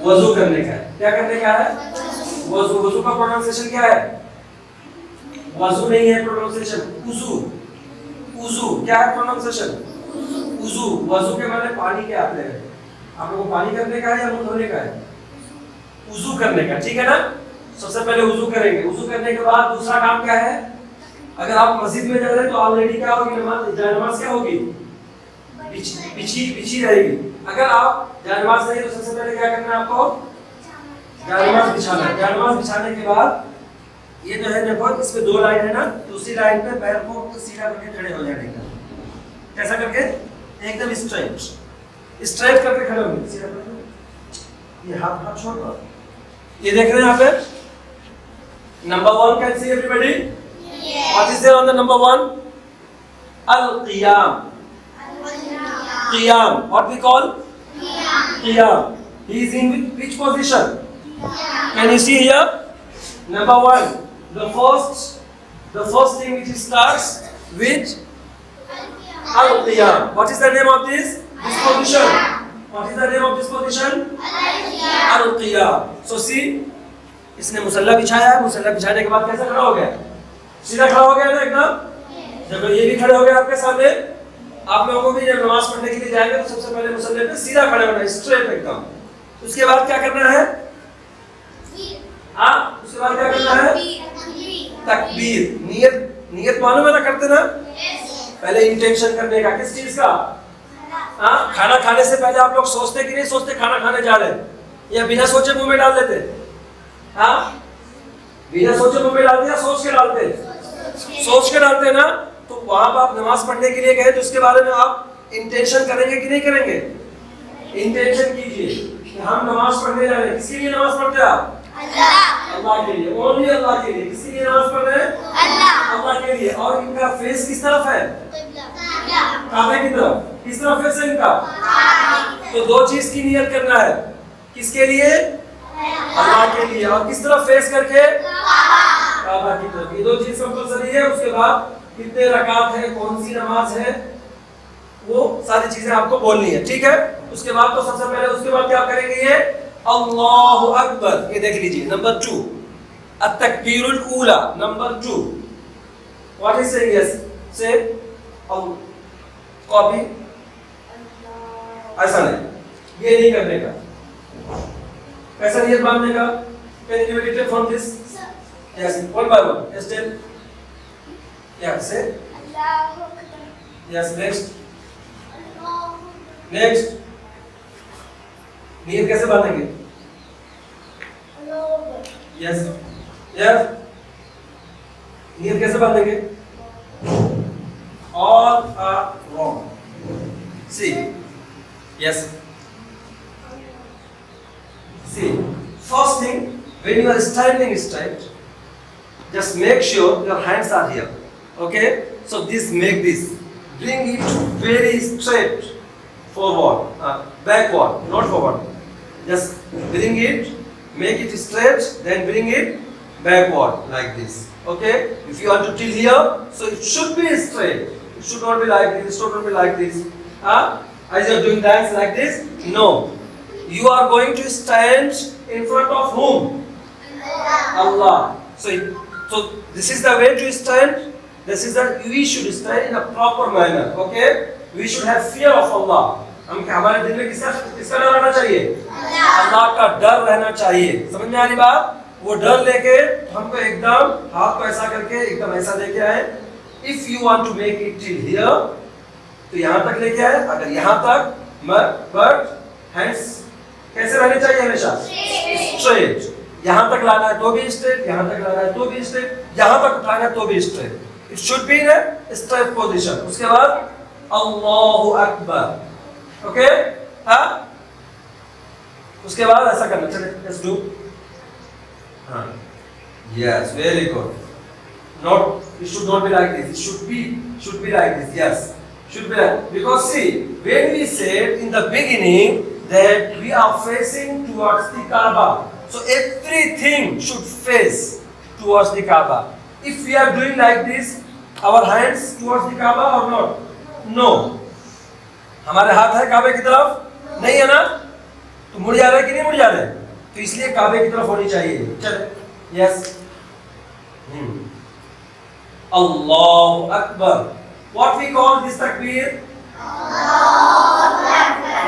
वजू करने का है। क्या करने का है? वजू। वजू का प्रोनाउंसिएशन क्या है? वजू नहीं है प्रोनाउंसिएशन, उजू। उजू क्या है प्रोनाउंसिएशन? उजू। वजू के माने पानी के आते हैं। आप लोगों को पानी करने का है या मुंह धोने का है? उजू करने का, ठीक है ना? सबसे पहले उजू करेंगे। उजू करने के बाद दूसरा काम क्या है? अगर आप मस्जिद में जा रहे हैं तो ऑलरेडी क्या होगी? नमाज क्या होगी? बिछी रहेगी। अगर आप नमाज नहीं तो सबसे पहले क्या करना है आपको? नमाज बिछाना है। नमाज बिछाने के बाद ये जो है देखो, इसमें दो लाइन है ना, दूसरी लाइन पे पैर को सीधा करके खड़े हो जाने का। कैसा करके? एकदम स्ट्रेट करके खड़े होंगे, सीधा करके। ये हाथ छोड़ दो। ये देख रहे हैं यहाँ पे number 1, can see everybody? What is there on the number 1? al-Qiyam. Qiyam. What we call? Qiyam. He is in which position? Can you see here? Number 1. The first thing which starts with al-Qiyam. What is the name of this position? What is the name of this position? Al-Qiyam. So see, इसने मुसल्ला बिछाया है। मुसल्ला बिछाने के बाद कैसा खड़ा हो गया? सीधा खड़ा हो गया ना एकदम। जब ये भी खड़े हो गए आपके सामने, आप लोगों को भी जब नमाज पढ़ने के लिए जाएंगे तो सबसे पहले मुसल्ले पे सीधा खड़े होना है, स्ट्रेट एकदम। उसके बाद क्या करना है? उसके बाद क्या करना है? तकबीर। नियत मालूम है ना, करते ना? पहले इंटेंशन करने का। किस चीज का? खाना खाने से पहले आप लोग सोचते कि नहीं सोचते खाना खाने जा रहे हैं, या बिना सोचे मुंह में डाल देते? बिना सोचे मुंह में डालते या सोच के डालते? सोच के डालते ना। तो वहां पर आप नमाज पढ़ने के लिए गए तो उसके बारे में आप इंटेंशन करेंगे कि नहीं करेंगे? इंटेंशन कीजिए कि हम नमाज पढ़ने जा रहे हैं। किसके लिए नमाज पढ़ते हैं आप? अल्लाह के लिए, ओनली अल्लाह के लिए। किसके लिए नमाज पढ़ रहे हैं? अल्लाह के लिए। और इनका फेस किस तरफ है? काबे की तरफ। किस तरफ फेस है इनका? तो दो चीज की नियत करना है। किसके लिए? अल्लाह के लिए। और किस तरफ फेस करके? काबा की तरफ। ये दो चीज कंपल्सरी है। उसके बाद कितने रकात है, कौन सी नमाज है, वो सारी चीजें आपको बोलनी है, ठीक है? उसके बाद तो सबसे पहले उसके बाद क्या करेंगे? ये अल्लाहु अकबर। ये देख लीजिए नंबर 2, अत-तकबीरुल ऊला, number 2। What is saying? Yes से कॉपी। ऐसा नहीं, ये नहीं करने का। कैसा नियत बांधने का? Can you meditate from this? Yes, one by one. Yes, tell. Yeah, say. Allahu Akbar. Yes, next. Next. नियत कैसे बांधेंगे? Allahu Akbar. Yes. Yes. नियत कैसे बांधेंगे? All are wrong. See. Yes. See, first thing, when you are standing straight, just make sure your hands are here. Okay? So make this. Bring it very straight forward, backward, not forward. Just bring it, make it straight, then bring it backward like this. Okay? If you want to till here, so it should be straight. It should not be like this. It should not be like this. As you are doing dance like this, no. You are going to stand in front of whom? Allah. So this is the way to stand. This is that we should stand in a proper manner. Okay? We should have fear of Allah. हमारे दिल में किसका डर रहना चाहिए? अल्लाह का डर रहना चाहिए। समझ में आ रही बात? वो डर लेके हमको एकदम हाथ को ऐसा करके एकदम ऐसा लेके आए। If you want to make it till here, तो यहाँ तक लेके आए। अगर यहाँ तक, but hands कैसे रहने चाहिए? हमेशा स्ट्रेट। यहाँ तक लाना है तो भी स्ट्रेट, यहाँ तक लाना है तो भी स्ट्रेट, यहाँ तक उठाना है तो भी straight. It should be in a straight position. उसके बाद अल्लाहु अकबर। ओके? उसके बाद ऐसा करना। चलिए, let's do. Yes, very good. Not, it should not be like this. It should be like this. Yes, should be like, because see, when we said in the beginning that we are facing towards the Kaaba, so everything should face towards the Kaaba. If we are doing like this, our hands towards the Kaaba or not? No. हमारे हाथ है काबे की तरफ? नहीं है ना? तो मुड़ जा रहा है कि नहीं मुड़ जा रहा है? तो इसलिए काबे की तरफ होनी चाहिए. चले. Yes. Allahu Akbar. What we call this takbir?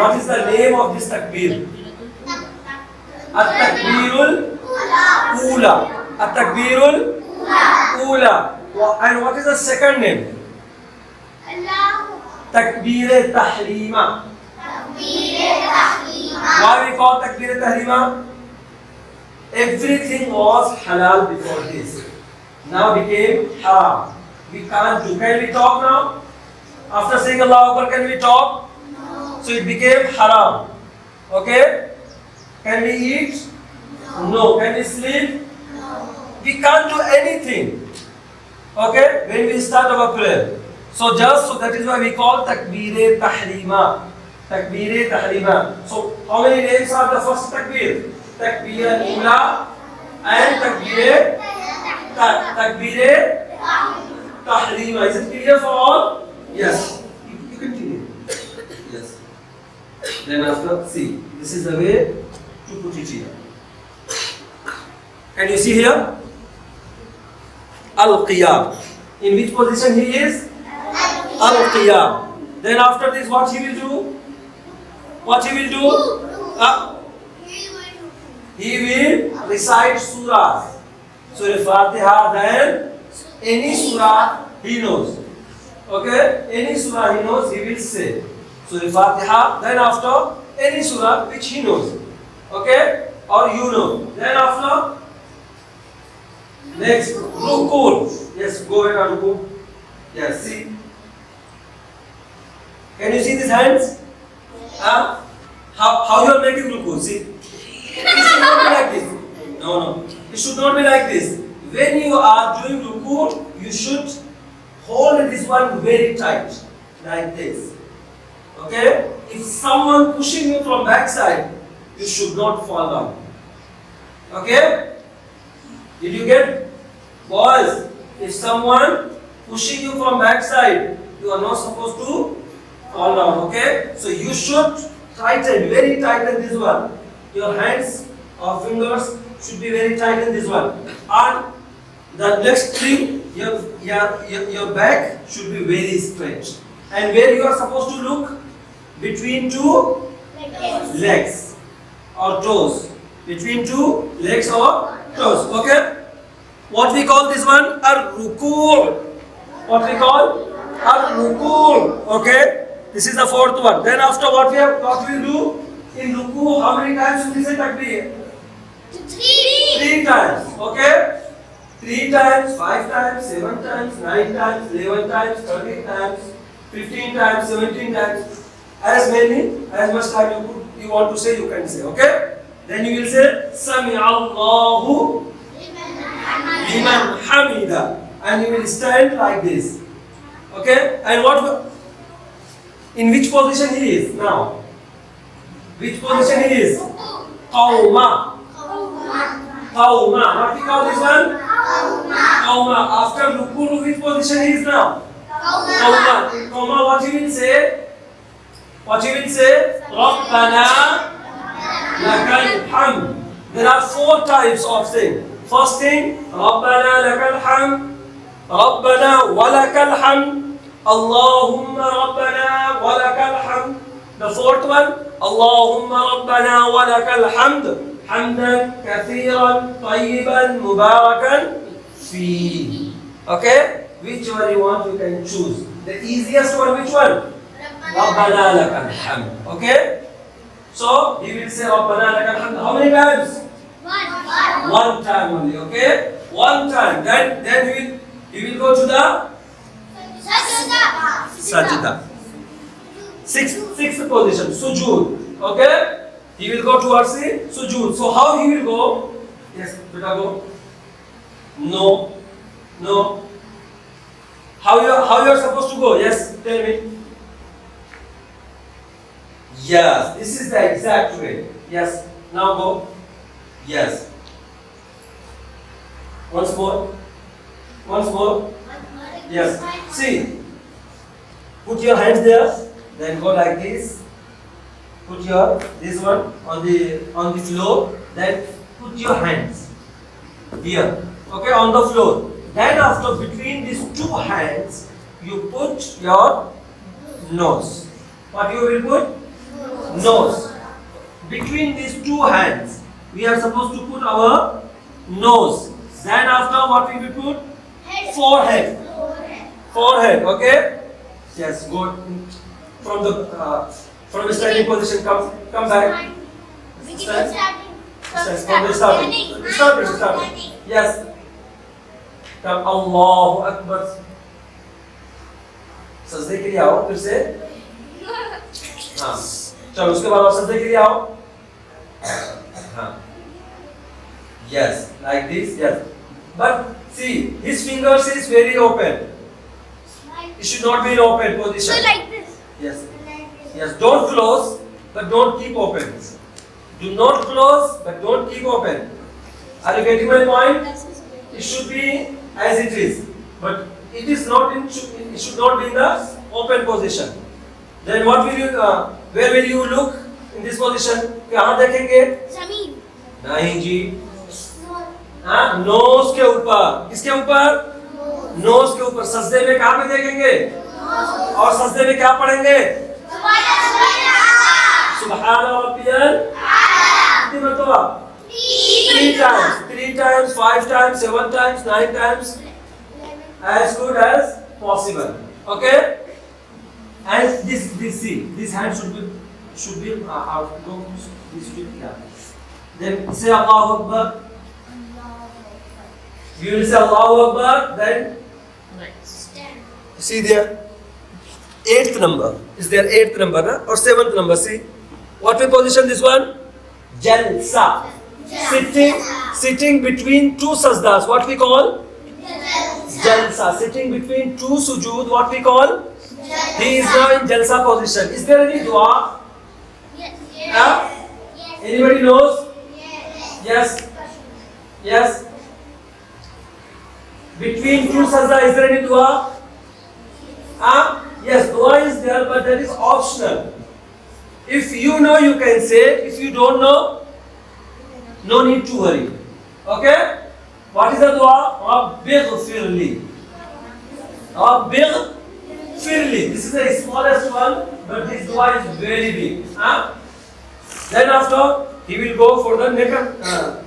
What is the name of this takbir? At-takbirul ula. At-takbirul ula. And what is the second name? Takbir tahrima. Why we call takbir tahrima? Everything was halal before this. Now became haram. We can't do. Can we talk now? After saying Allahu Akbar, can we talk? No. So it became haram. Okay? Can we eat? No. Can we sleep? No. We can't do anything. Okay? When we start our prayer. So that is why we call takbir tahrima. Takbir tahrima. So how many names are the first takbir? Takbir ula and takbir tahrima. Is it clear for all? Yes. You continue. Yes. Then after, see, this is the way to put it here. Can you see here? Al-Qiyam. In which position he is? Al-Qiyam. Then after this, what he will do? What he will do? He will recite surah. Surah Al-Fatiha, then any surah he knows. Okay? Any surah he knows, he will say. Surah Al-Fatiha, then after any surah which he knows. Okay? Or you know. Then after, next, Ruku. Yes, go ahead and Ruku. Yes, see. Can you see these hands? How you are making Ruku? See. It should not be like this. No. It should not be like this. When you are doing Ruku, you should hold this one very tight. Like this. Okay? If someone pushing you from backside, you should not fall down. Okay? Did you get? Boys, if someone pushing you from backside, you are not supposed to fall down. Okay? So you should tighten, very tighten this one. Your hands or fingers should be very tight in this one. And the next thing, your back should be very straight. And where you are supposed to look? Between two legs or toes. Between two legs or toes. Okay? What we call this one? Ar-Ruku'. What we call? Ar-Ruku'. Okay? This is the fourth one. Then after what we will do? In Ruku, how many times should we say takbir? 3 times. Okay? 3 times, 5 times, 7 times, 9 times, 11 times, 13 times, 15 times, 17 times. As much time you want to say, you can say. Okay? Then you will say Sami Allahu liman hamida. And you will stand like this. Okay? And in which position he is now? Which position he is? Qawma. What we call this one? Qawma. After Ruku, which position he is now? Qawma. In Qawma, what he will say? Rabbana lakal hamd. There are 4 types of thing. First thing, Rabbana lakal hamd. Rabbana walakal hamd. Allahumma Rabbana walakal hamd. The fourth one, Allahumma Rabbana walakal hamd. Hamdan kathiran tayyiban mubarakan fi. Okay? Whichever you want, you can choose. The easiest one, which one? Rabbana lakal hamd. Okay? So, he will say Rabbana lakal hamd. How many times? One time only. Okay? One time. Then he will go to the sajda. Sixth position, sujood. Okay? He will go towards the sujood. So how he will go? Yes, beta go. No. How you are supposed to go? Yes, tell me. Yes, this is the exact way. Yes, now go. Yes. Once more. Yes. See. Put your hands there. Then go like this. put your this one on the floor. Then put your hands here. Okay, on the floor. Then after between these two hands, you put your nose. What you will put? Nose. Between these two hands, we are supposed to put our nose. Then after what we will put? Forehead. Forehead. Okay. Yes. Go from the standing position. Come back. Stand. From the starting. Start. Yes. Come. Allahu Akbar. सजदे के लिए आओ फिर से. हाँ. चलो उसके बाद आप सजदे के लिए आओ. हाँ. Yes, like this. Yes. But see, his fingers is very open. It should not be in open position. So like this. Yes. Yes. Don't close, but don't keep open. Do not close, but don't keep open. Are you getting my point? It should be as it is, but it is not in. It should not be in the open position. Then what will you? Where will you look in this position? कहाँ देखेंगे? ज़मीन. नहीं जी. हाँ, knows के ऊपर. किसके ऊपर? Knows के ऊपर. सजदे में कहाँ पे देखेंगे? और सजदे में क्या पढ़ेंगे? सुबहाना रब्बियल कितनी मरतबा? 3 times, 3 times, 5 times, 7 times, 9 times, as good as possible. Okay? And this hand should be out. No, this should be here. Then say Allahu Akbar. You will say Allahu Akbar. Then see there. 8th number. Is there 8th number na? Or 7th number? See. What we position this one? Jalsa. Sitting between two sajdas. What we call? Jalsa. Sitting between two sujood. What we call? He is now in Jalsa position. Is there any dua? Yes. Anybody knows? Yes. Yes. Between two sajda, is there any dua? Yes, dua is there, but that is optional. If you know, you can say. If you don't know, no need to worry. Okay? What is the dua? Rabbighfirli. Rabbighfirli. This is the smallest one, but this dua is very big. Then after, he will go for the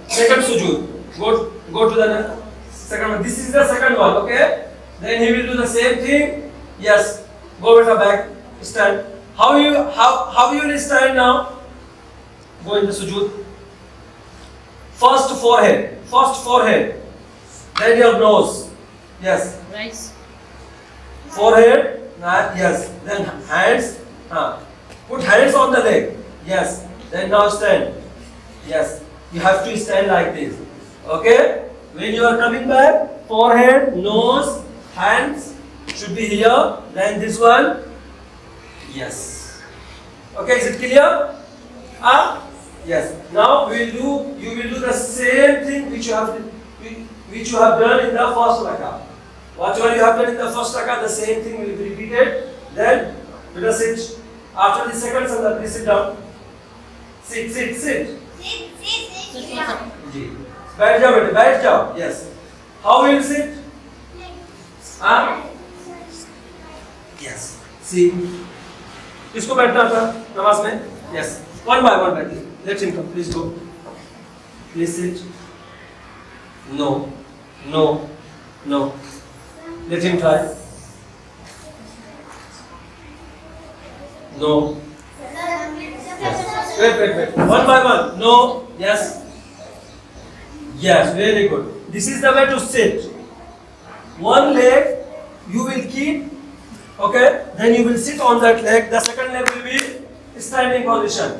second sujood. Go to the second one. This is the second one. Okay? Then he will do the same thing. Yes. Go with the back. Stand. How you will stand now? Go in the sujood. First forehead. Then your nose. Yes. Right. Forehead. Yes. Then hands. Put hands on the leg. Yes. Then now stand. Yes. You have to stand like this. Okay? When you are coming back, forehead, nose, hands should be here. Then this one. Yes. Okay, is it clear? Yes. Now you will do the same thing which you have done in the first rakah. Whatever you have done in the first rakah, the same thing will be repeated. Then let us sit. After the second salah, please sit down. Sit. जी. बैठ जाओ बेटे, बैठ जाओ. Yes. How will you sit? Yes. See. किसको बैठना था नमाज में? Yes. One by one. Let him come. Please go. Please sit. No. Let him try. No. Yes. Wait. One by one. No. Yes. Yes. Very good. This is the way to sit. One leg you will keep. Okay. Then you will sit on that leg. The second leg will be standing position.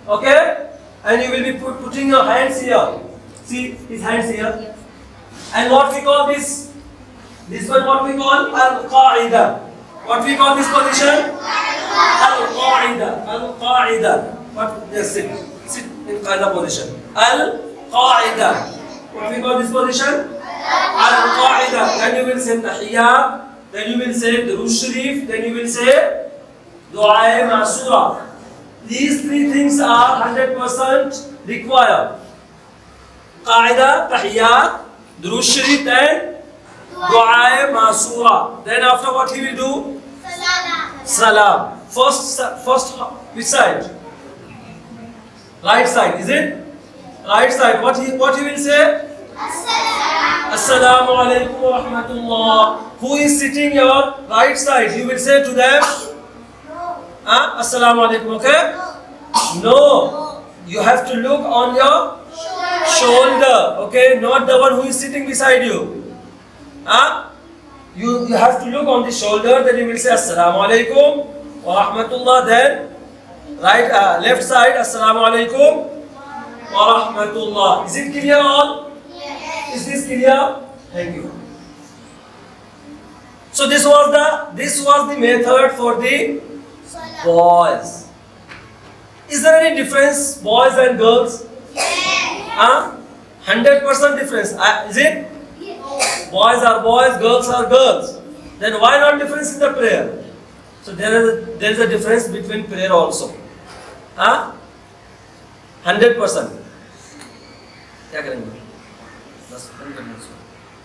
Okay. And you will be putting your hands here. See his hands here. And what we call this? This one what we call al-Qaida. What we call this position? Al-Qaida. What? Yes, sit in Qaida position. Al-Qaida. What we call this position? Al-Qaida. Then you will say Tahiyyah. Then you will say Durood Sharif. Then you will say Dua Ma'sura. These three things are 100% required. Qaida, Tahiyyat, Durood Sharif and Dua Masura. Then after what he will do? Salam. First, which side? Right side, is it? Right side. What he will say? Assalamu Alaikum wa Rahmatullah. Who is sitting your right side? You will say to them, Assalamu Alaikum, okay? No. You have to look on your shoulder, okay? Not the one who is sitting beside you. You have to look on the shoulder, then you will say Assalamu Alaikum wa Rahmatullah. Then left side, Assalamu Alaikum wa Rahmatullah. Is it clear all? Yes. Is this clear? Thank you. So this was the method for the boys. Is there any difference, boys and girls? Yes. 100% difference. Is it? Yes. Boys are boys, girls are girls. Then why not difference in the prayer? So there is a difference between prayer also. 100%. क्या करेंगे? बस बंद करना इसको.